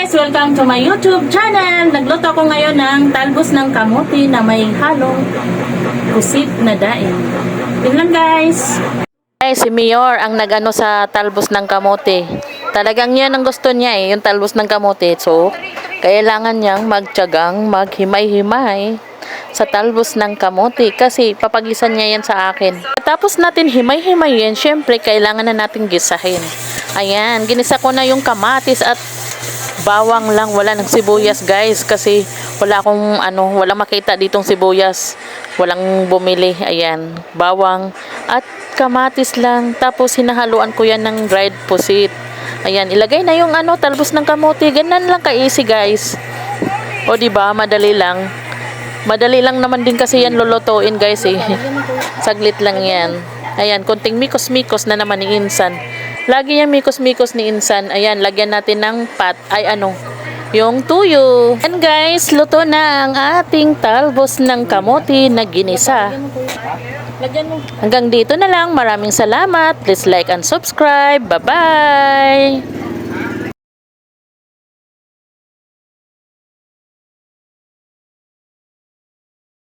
Guys, welcome to my YouTube channel. Nagluto ako ngayon ng talbos ng kamote na may halong pusit na daing. Tingnan guys. Guys, si Mayor ang nagano sa talbos ng kamote. Talagang yan ang gusto niya yung talbos ng kamote. So, kailangan niyang magtiyagang maghimay-himay sa talbos ng kamote kasi papagisan niya yan sa akin. Tapos natin himay-himay yan, syempre kailangan na natin gisahin. Ayan, ginisa ko na yung kamatis at bawang lang, wala ng sibuyas guys kasi walang makita ditong sibuyas, walang bumili. Ayan, bawang at kamatis lang, tapos hinahaluan ko yan ng dried pusit. Ayan, ilagay na yung talbos ng kamote. Ganun lang ka-easy guys. O diba, madali lang naman din kasi yan lulutuin guys eh. Saglit lang yan. Ayan, konting mikos-mikos na naman ni Insan. Lagi yung mikos-mikos ni Insan. Ayan, lagyan natin ng yung tuyo. And guys, luto na ang ating talbos ng kamote na ginisa. Hanggang dito na lang. Maraming salamat. Please like and subscribe. Bye-bye!